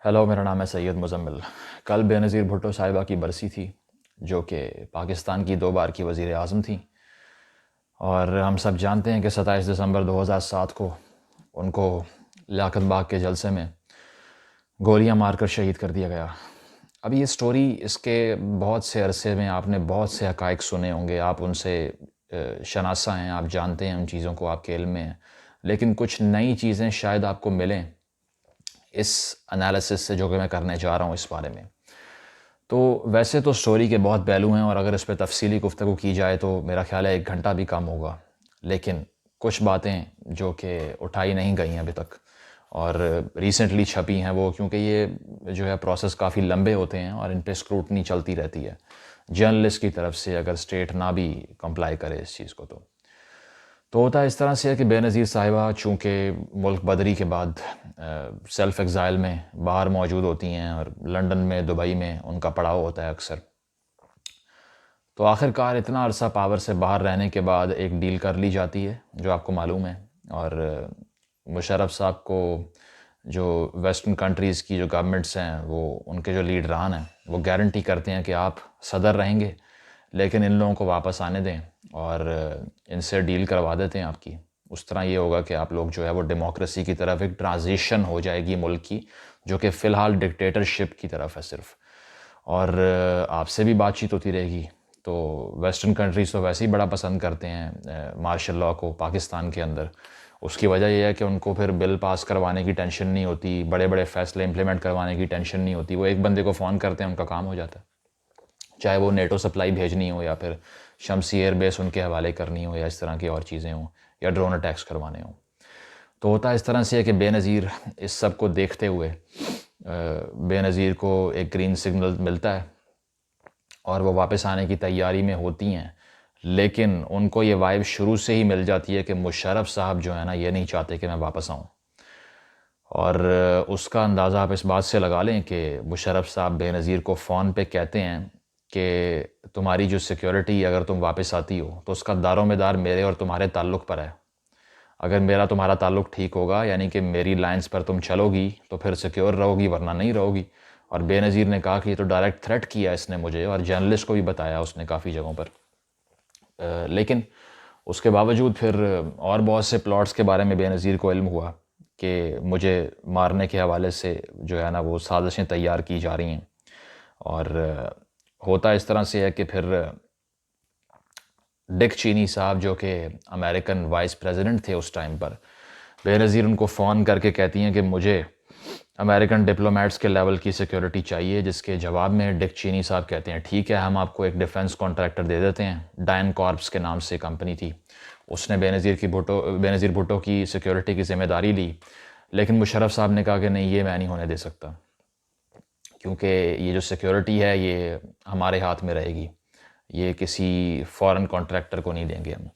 Hello, میرا نام ہے سید مزمل۔ کل بے نظیر بھٹو صاحبہ کی برسی تھی، جو کہ پاکستان کی 2 بار کی وزیر اعظم تھیں، اور ہم سب جانتے ہیں کہ 27 دسمبر 2007 کو ان کو لیاقت باغ کے جلسے میں گولیاں مار کر شہید کر دیا گیا۔ اب یہ سٹوری، اس کے بہت سے عرصے میں آپ نے بہت سے حقائق سنے ہوں گے، آپ ان سے شناسا ہیں، آپ جانتے ہیں ان چیزوں کو، آپ کے علم میں ہیں، لیکن کچھ نئی چیزیں شاید آپ کو ملیں اس انالیسس سے جو کہ میں کرنے جا رہا ہوں اس بارے میں۔ تو ویسے تو سٹوری کے بہت پہلو ہیں، اور اگر اس پہ تفصیلی گفتگو کی جائے تو میرا خیال ہے 1 گھنٹہ بھی کم ہوگا، لیکن کچھ باتیں جو کہ اٹھائی نہیں گئی ہیں ابھی تک اور ریسنٹلی چھپی ہیں، وہ کیونکہ یہ جو ہے پروسیس کافی لمبے ہوتے ہیں اور ان پہ اسکروٹنی چلتی رہتی ہے جرنلسٹ کی طرف سے، اگر اسٹیٹ نہ بھی کمپلائی کرے اس چیز کو تو ہوتا ہے اس طرح سے ہے کہ بے نظیر صاحبہ چونکہ ملک بدری کے بعد سیلف ایگزائل میں باہر موجود ہوتی ہیں، اور لنڈن میں، دبئی میں ان کا پڑاؤ ہوتا ہے اکثر، تو آخر کار اتنا عرصہ پاور سے باہر رہنے کے بعد ایک ڈیل کر لی جاتی ہے جو آپ کو معلوم ہے، اور مشرف صاحب کو جو ویسٹرن کنٹریز کی جو گورنمنٹس ہیں، وہ ان کے جو لیڈران ہیں، وہ گارنٹی کرتے ہیں کہ آپ صدر رہیں گے، لیکن ان لوگوں کو واپس آنے دیں اور ان سے ڈیل کروا دیتے ہیں آپ کی۔ اس طرح یہ ہوگا کہ آپ لوگ جو ہے وہ ڈیموکریسی کی طرف ایک ٹرانزیشن ہو جائے گی ملک کی، جو کہ فی الحال ڈکٹیٹرشپ کی طرف ہے صرف، اور آپ سے بھی بات چیت ہوتی رہے گی۔ تو ویسٹرن کنٹریز تو ویسے ہی بڑا پسند کرتے ہیں مارشل لاء کو پاکستان کے اندر۔ اس کی وجہ یہ ہے کہ ان کو پھر بل پاس کروانے کی ٹینشن نہیں ہوتی، بڑے بڑے فیصلے امپلیمنٹ کروانے کی ٹینشن نہیں ہوتی، وہ ایک بندے کو فون کرتے ہیں، ان کا کام ہو جاتا ہے، چاہے وہ نیٹو سپلائی بھیجنی ہو، یا پھر شمسی ایئر بیس ان کے حوالے کرنی ہو، یا اس طرح کی اور چیزیں ہوں، یا ڈرون اٹیکس کروانے ہوں۔ تو ہوتا ہے اس طرح سے ہے کہ بے نظیر اس سب کو دیکھتے ہوئے بے نظیر کو ایک گرین سگنل ملتا ہے اور وہ واپس آنے کی تیاری میں ہوتی ہیں، لیکن ان کو یہ وائب شروع سے ہی مل جاتی ہے کہ مشرف صاحب جو ہے نا، یہ نہیں چاہتے کہ میں واپس آؤں، اور اس کا اندازہ آپ اس بات سے لگا لیں کہ مشرف صاحب بے نظیر کو فون پہ کہتے ہیں کہ تمہاری جو سیکیورٹی، اگر تم واپس آتی ہو تو اس کا دار و مدار میرے اور تمہارے تعلق پر ہے، اگر میرا تمہارا تعلق ٹھیک ہوگا، یعنی کہ میری لائنز پر تم چلو گی تو پھر سیکیور رہو گی، ورنہ نہیں رہو گی۔ اور بے نظیر نے کہا کہ یہ تو ڈائریکٹ تھریٹ کیا اس نے مجھے، اور جرنلسٹ کو بھی بتایا اس نے کافی جگہوں پر، لیکن اس کے باوجود پھر اور بہت سے پلاٹس کے بارے میں بے نظیر کو علم ہوا کہ مجھے مارنے کے حوالے سے جو ہے نا وہ سازشیں تیار کی جا رہی ہیں، اور ہوتا اس طرح سے ہے کہ پھر ڈک چینی صاحب جو کہ امریکن وائس پریزیڈنٹ تھے اس ٹائم پر، بے نظیر ان کو فون کر کے کہتی ہیں کہ مجھے امریکن ڈپلومیٹس کے لیول کی سیکیورٹی چاہیے، جس کے جواب میں ڈک چینی صاحب کہتے ہیں ٹھیک ہے، ہم آپ کو ایک ڈیفنس کانٹریکٹر دے دیتے ہیں، ڈائن کارپس کے نام سے کمپنی تھی، اس نے بے نظیر بھٹو کی سیکیورٹی کی ذمہ داری لی، لیکن مشرف صاحب نے کہا کہ نہیں، یہ میں نہیں ہونے دے سکتا، کیونکہ یہ جو سیکیورٹی ہے یہ ہمارے ہاتھ میں رہے گی، یہ کسی فورن کانٹریکٹر کو نہیں دیں گے ہم۔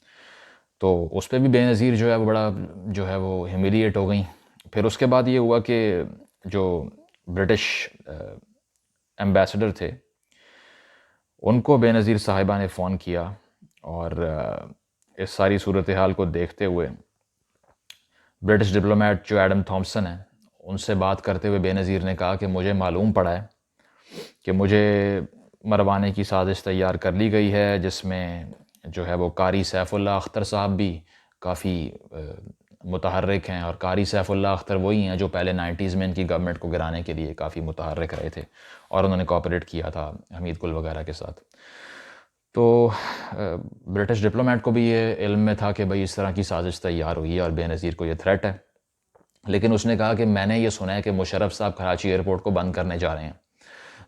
تو اس پہ بھی بے نظیر جو ہے وہ بڑا جو ہے وہ ہیومیلیٹ ہو گئیں۔ پھر اس کے بعد یہ ہوا کہ جو برٹش ایمبیسڈر تھے، ان کو بے نظیر صاحبہ نے فون کیا، اور اس ساری صورتحال کو دیکھتے ہوئے برٹش ڈپلومیٹ جو ایڈم تھامسن ہیں، ان سے بات کرتے ہوئے بے نظیر نے کہا کہ مجھے معلوم پڑا ہے کہ مجھے مروانے کی سازش تیار کر لی گئی ہے، جس میں جو ہے وہ قاری سیف اللہ اختر صاحب بھی کافی متحرک ہیں، اور قاری سیف اللہ اختر وہی ہیں جو پہلے 90s میں ان کی گورنمنٹ کو گرانے کے لیے کافی متحرک رہے تھے، اور انہوں نے کوآپریٹ کیا تھا حمید گل وغیرہ کے ساتھ۔ تو برٹش ڈپلومیٹ کو بھی یہ علم میں تھا کہ بھئی اس طرح کی سازش تیار ہوئی ہے اور بے نظیر کو یہ تھریٹ ہے، لیکن اس نے کہا کہ میں نے یہ سنا ہے کہ مشرف صاحب کراچی ایئرپورٹ کو بند کرنے جا رہے ہیں،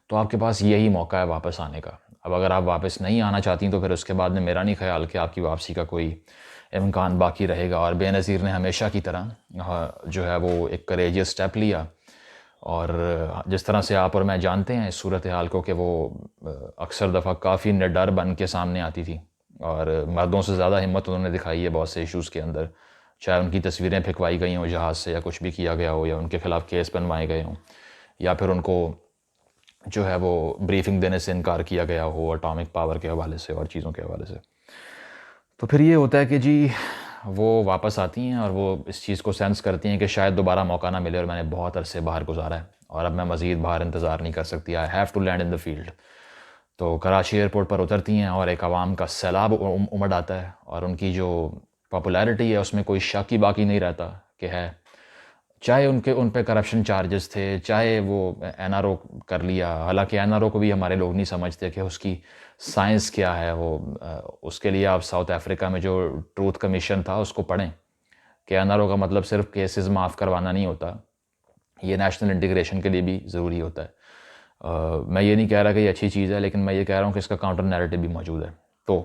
تو آپ کے پاس یہی موقع ہے واپس آنے کا، اب اگر آپ واپس نہیں آنا چاہتی تو پھر اس کے بعد میں میرا نہیں خیال کہ آپ کی واپسی کا کوئی امکان باقی رہے گا۔ اور بے نظیر نے ہمیشہ کی طرح جو ہے وہ ایک کریجیس سٹیپ لیا، اور جس طرح سے آپ اور میں جانتے ہیں اس صورتحال کو کہ وہ اکثر دفعہ کافی نڈر بن کے سامنے آتی تھی، اور مردوں سے زیادہ ہمت انہوں نے دکھائی ہے بہت سے ایشوز کے اندر، چاہے ان کی تصویریں پھینکوائی گئی ہوں جہاز سے، یا کچھ بھی کیا گیا ہو، یا ان کے خلاف کیس بنوائے گئے ہوں، یا پھر ان کو جو ہے وہ بریفنگ دینے سے انکار کیا گیا ہو اٹامک پاور کے حوالے سے اور چیزوں کے حوالے سے۔ تو پھر یہ ہوتا ہے کہ جی وہ واپس آتی ہیں، اور وہ اس چیز کو سینس کرتی ہیں کہ شاید دوبارہ موقع نہ ملے، اور میں نے بہت عرصے باہر گزارا ہے اور اب میں مزید باہر انتظار نہیں کر سکتی. I have to land in the field. تو کراچی ایئرپورٹ پر اترتی ہیں اور ایک عوام کا سیلاب امڑ آتا ہے، اور ان کی جو پاپولیرٹی ہے اس میں کوئی شک ہی باقی نہیں رہتا کہ ہے. چاہے ان پہ کرپشن چارجز تھے، چاہے وہ این آر او کر لیا، حالانکہ این آر او کو بھی ہمارے لوگ نہیں سمجھتے کہ اس کی سائنس کیا ہے. وہ اس کے لیے آپ ساؤتھ افریقہ میں جو ٹروتھ کمیشن تھا اس کو پڑھیں کہ این آر او کا مطلب صرف کیسز معاف کروانا نہیں ہوتا، یہ نیشنل انٹیگریشن کے لیے بھی ضروری ہوتا ہے. میں یہ نہیں کہہ رہا کہ یہ اچھی چیز ہے، لیکن میں یہ کہہ رہا ہوں کہ اس کا کاؤنٹر نیریٹو بھی موجود ہے. تو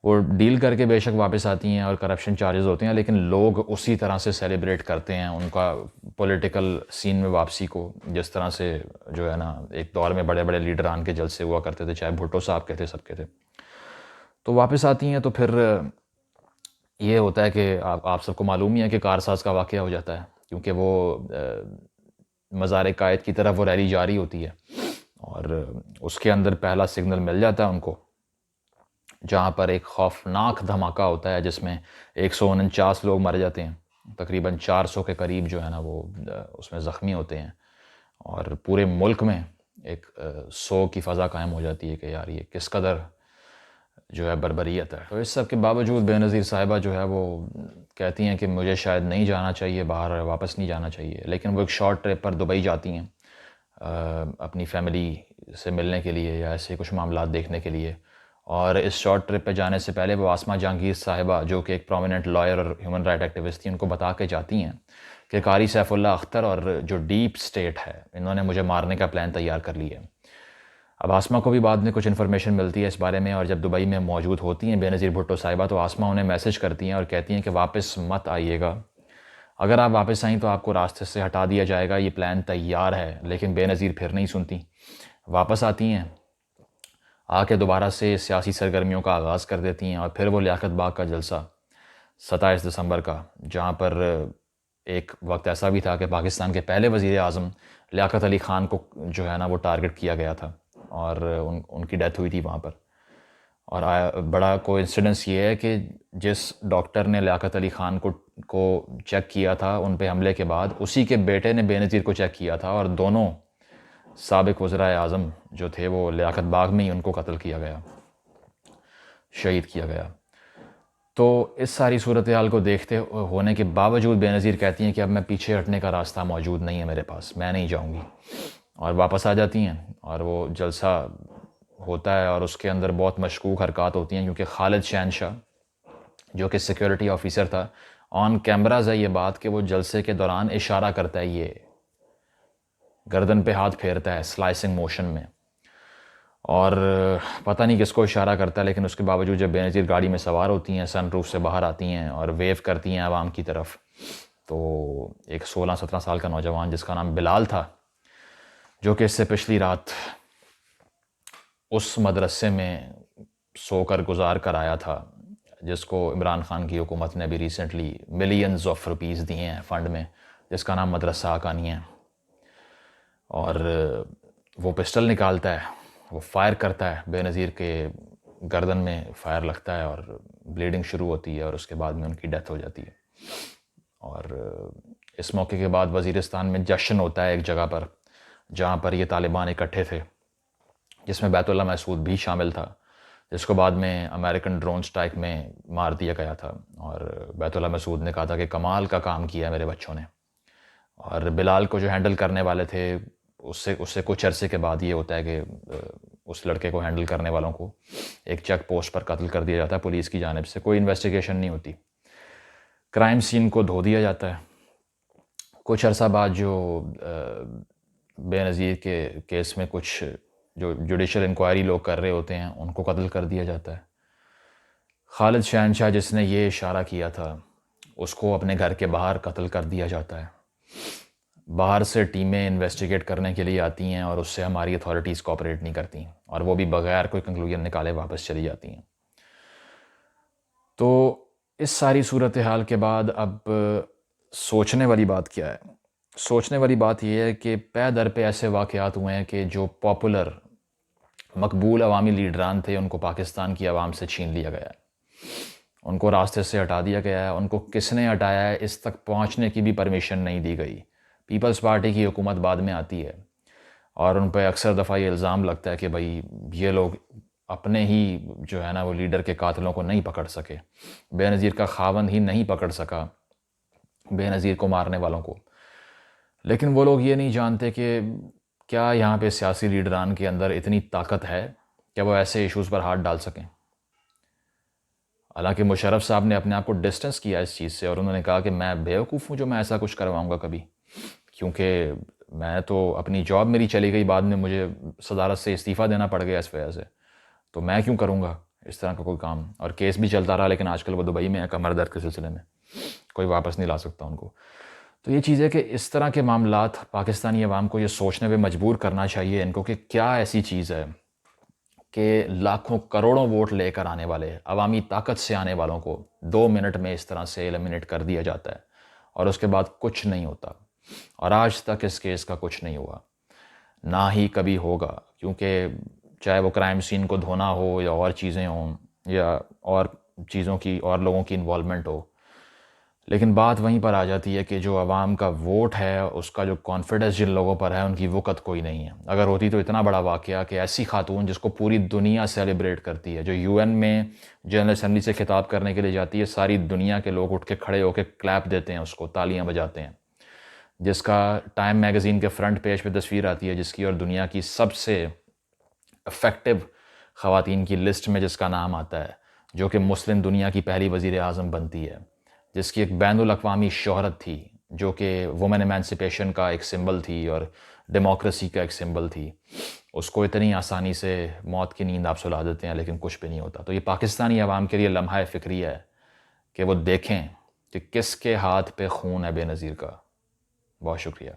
وہ ڈیل کر کے بے شک واپس آتی ہیں اور کرپشن چارجز ہوتے ہیں، لیکن لوگ اسی طرح سے سیلیبریٹ کرتے ہیں ان کا پولیٹیکل سین میں واپسی کو، جس طرح سے جو ہے نا ایک دور میں بڑے بڑے لیڈران کے جلسے ہوا کرتے تھے، چاہے بھٹو صاحب کے تھے، سب کے تھے. تو واپس آتی ہیں تو پھر یہ ہوتا ہے کہ آپ سب کو معلوم ہی ہے کہ کارساز کا واقعہ ہو جاتا ہے، کیونکہ وہ مزار قائد کی طرف وہ ریلی جاری ہوتی ہے، اور اس کے اندر پہلا سگنل مل جاتا ہے ان کو، جہاں پر ایک خوفناک دھماکہ ہوتا ہے جس میں 149 لوگ مر جاتے ہیں، تقریباً 400 کے قریب جو ہے نا وہ اس میں زخمی ہوتے ہیں، اور پورے ملک میں ایک سو کی فضا قائم ہو جاتی ہے کہ یار یہ کس قدر جو ہے بربریت ہے. تو اس سب کے باوجود بے نظیر صاحبہ جو ہے وہ کہتی ہیں کہ مجھے شاید نہیں جانا چاہیے باہر، واپس نہیں جانا چاہیے، لیکن وہ ایک شارٹ ٹرپ پر دبئی جاتی ہیں اپنی فیملی سے ملنے کے لیے یا ایسے کچھ معاملات دیکھنے کے لیے. اور اس شارٹ ٹرپ پہ جانے سے پہلے وہ آسمہ جہانگیر صاحبہ جو کہ ایک پرومیننٹ لائر اور ہیومن رائٹ ایکٹیوسٹ تھی، ان کو بتا کے جاتی ہیں کہ قاری سیف اللہ اختر اور جو ڈیپ سٹیٹ ہے انہوں نے مجھے مارنے کا پلان تیار کر لیا ہے. اب آسمہ کو بھی بعد میں کچھ انفارمیشن ملتی ہے اس بارے میں، اور جب دبئی میں موجود ہوتی ہیں بے نظیر بھٹو صاحبہ تو آسمہ انہیں میسج کرتی ہیں اور کہتی ہیں کہ واپس مت آئیے گا، اگر آپ واپس آئیں تو آپ کو راستے سے ہٹا دیا جائے گا، یہ پلان تیار ہے. لیکن بے نظیر پھر نہیں سنتی، واپس آتی ہیں، آ کے دوبارہ سے سیاسی سرگرمیوں کا آغاز کر دیتی ہیں. اور پھر وہ لیاقت باغ کا جلسہ 27 دسمبر کا، جہاں پر ایک وقت ایسا بھی تھا کہ پاکستان کے پہلے وزیر اعظم لیاقت علی خان کو جو ہے نا وہ ٹارگٹ کیا گیا تھا، اور ان کی ڈیتھ ہوئی تھی وہاں پر. اور بڑا کوئنسیڈنس یہ ہے کہ جس ڈاکٹر نے لیاقت علی خان کو چیک کیا تھا ان پہ حملے کے بعد، اسی کے بیٹے نے بے نظیر کو چیک کیا تھا، اور دونوں سابق وزرائے اعظم جو تھے وہ لیاقت باغ میں ہی ان کو قتل کیا گیا، شہید کیا گیا. تو اس ساری صورتحال کو دیکھتے ہونے کے باوجود بے نظیر کہتی ہیں کہ اب میں پیچھے ہٹنے کا راستہ موجود نہیں ہے میرے پاس، میں نہیں جاؤں گی، اور واپس آ جاتی ہیں. اور وہ جلسہ ہوتا ہے اور اس کے اندر بہت مشکوک حرکات ہوتی ہیں، کیونکہ خالد شہنشاہ جو کہ سیکیورٹی آفیسر تھا، آن کیمراز ہے یہ بات کہ وہ جلسے کے دوران اشارہ کرتا ہے، یہ گردن پہ ہاتھ پھیرتا ہے سلائسنگ موشن میں، اور پتہ نہیں کس کو اشارہ کرتا ہے. لیکن اس کے باوجود جب بے نظیر گاڑی میں سوار ہوتی ہیں، سن روف سے باہر آتی ہیں اور ویو کرتی ہیں عوام کی طرف، تو ایک 16-17 سال کا نوجوان جس کا نام بلال تھا، جو کہ اس سے پچھلی رات اس مدرسے میں سو کر گزار کر آیا تھا جس کو عمران خان کی حکومت نے بھی ریسنٹلی ملینز آف روپیز دیے ہیں فنڈ میں، جس کا نام مدرسہ آقانی ہے. اور وہ پسٹل نکالتا ہے، وہ فائر کرتا ہے، بے نظیر کے گردن میں فائر لگتا ہے اور بلیڈنگ شروع ہوتی ہے، اور اس کے بعد میں ان کی ڈیتھ ہو جاتی ہے. اور اس موقع کے بعد وزیرستان میں جشن ہوتا ہے ایک جگہ پر جہاں پر یہ طالبان اکٹھے تھے، جس میں بیت اللہ محسود بھی شامل تھا، جس کو بعد میں امریکن ڈرون سٹرائک میں مار دیا گیا تھا. اور بیت اللہ محسود نے کہا تھا کہ کمال کا کام کیا میرے بچوں نے. اور بلال کو جو ہینڈل کرنے والے تھے، اس سے کچھ عرصے کے بعد یہ ہوتا ہے کہ اس لڑکے کو ہینڈل کرنے والوں کو ایک چیک پوسٹ پر قتل کر دیا جاتا ہے پولیس کی جانب سے. کوئی انویسٹیگیشن نہیں ہوتی، کرائم سین کو دھو دیا جاتا ہے. کچھ عرصہ بعد جو بے نظیر کے کیس میں کچھ جو جوڈیشل انکوائری لوگ کر رہے ہوتے ہیں ان کو قتل کر دیا جاتا ہے. خالد شہنشاہ جس نے یہ اشارہ کیا تھا اس کو اپنے گھر کے باہر قتل کر دیا جاتا ہے. باہر سے ٹیمیں انویسٹیگیٹ کرنے کے لیے آتی ہیں اور اس سے ہماری اتھارٹیز کوآپریٹ نہیں کرتی، اور وہ بھی بغیر کوئی کنکلوژن نکالے واپس چلی جاتی ہیں. تو اس ساری صورتحال کے بعد اب سوچنے والی بات کیا ہے؟ سوچنے والی بات یہ ہے کہ پے در پہ ایسے واقعات ہوئے ہیں کہ جو پاپولر مقبول عوامی لیڈران تھے ان کو پاکستان کی عوام سے چھین لیا گیا ہے، ان کو راستے سے ہٹا دیا گیا ہے. ان کو کس نے ہٹایا ہے اس تک پہنچنے کی بھی پرمیشن نہیں دی گئی. پیپلز پارٹی کی حکومت بعد میں آتی ہے اور ان پہ اکثر دفعہ یہ الزام لگتا ہے کہ بھائی یہ لوگ اپنے ہی جو ہے نا وہ لیڈر کے قاتلوں کو نہیں پکڑ سکے، بے نظیر کا خاوند ہی نہیں پکڑ سکا بے نظیر کو مارنے والوں کو۔ لیکن وہ لوگ یہ نہیں جانتے کہ کیا یہاں پہ سیاسی لیڈران کے اندر اتنی طاقت ہے کہ وہ ایسے ایشوز پر ہاتھ ڈال سکیں۔ حالانکہ مشرف صاحب نے اپنے آپ کو ڈسٹنس کیا اس چیز سے اور انہوں نے کہا کہ میں بیوقوف ہوں جو میں ایسا کچھ کرواؤں گا کبھی، کیونکہ میں تو اپنی جاب میری چلی گئی، بعد میں مجھے صدارت سے استعفیٰ دینا پڑ گیا اس وجہ سے، تو میں کیوں کروں گا اس طرح کا کوئی کام۔ اور کیس بھی چلتا رہا، لیکن آج کل وہ دبئی میں ہے کمر درد کے سلسلے میں، کوئی واپس نہیں لا سکتا ان کو۔ تو یہ چیز ہے کہ اس طرح کے معاملات پاکستانی عوام کو یہ سوچنے پہ مجبور کرنا چاہیے ان کو کہ کیا ایسی چیز ہے کہ لاکھوں کروڑوں ووٹ لے کر آنے والے عوامی طاقت سے آنے والوں کو 2 منٹ میں اس طرح سے ایلیمنیٹ کر دیا جاتا ہے اور اس کے بعد کچھ نہیں ہوتا، اور آج تک اس کیس کا کچھ نہیں ہوا، نہ ہی کبھی ہوگا، کیونکہ چاہے وہ کرائم سین کو دھونا ہو یا اور چیزیں ہوں یا اور چیزوں کی اور لوگوں کی انوالومنٹ ہو، لیکن بات وہیں پر آ جاتی ہے کہ جو عوام کا ووٹ ہے اس کا جو کانفیڈنس جن لوگوں پر ہے ان کی وقت کوئی نہیں ہے۔ اگر ہوتی تو اتنا بڑا واقعہ کہ ایسی خاتون جس کو پوری دنیا سیلیبریٹ کرتی ہے، جو UN میں جنرل اسمبلی سے خطاب کرنے کے لیے جاتی ہے، ساری دنیا کے لوگ اٹھ کے کھڑے ہو کے کلیپ دیتے ہیں، اس کو تالیاں بجاتے ہیں، جس کا ٹائم میگزین کے فرنٹ پیج پہ تصویر آتی ہے، جس کی اور دنیا کی سب سے افیکٹو خواتین کی لسٹ میں جس کا نام آتا ہے، جو کہ مسلم دنیا کی پہلی وزیر اعظم بنتی ہے، جس کی ایک بین الاقوامی شہرت تھی، جو کہ وومن ایمانسپیشن کا ایک سمبل تھی اور ڈیموکریسی کا ایک سمبل تھی، اس کو اتنی آسانی سے موت کی نیند آپ سلا دیتے ہیں لیکن کچھ بھی نہیں ہوتا۔ تو یہ پاکستانی عوام کے لیے لمحہ فکری ہے کہ وہ دیکھیں کہ کس کے ہاتھ پہ خون ہے بے نظیر کا۔ بہت شکریہ۔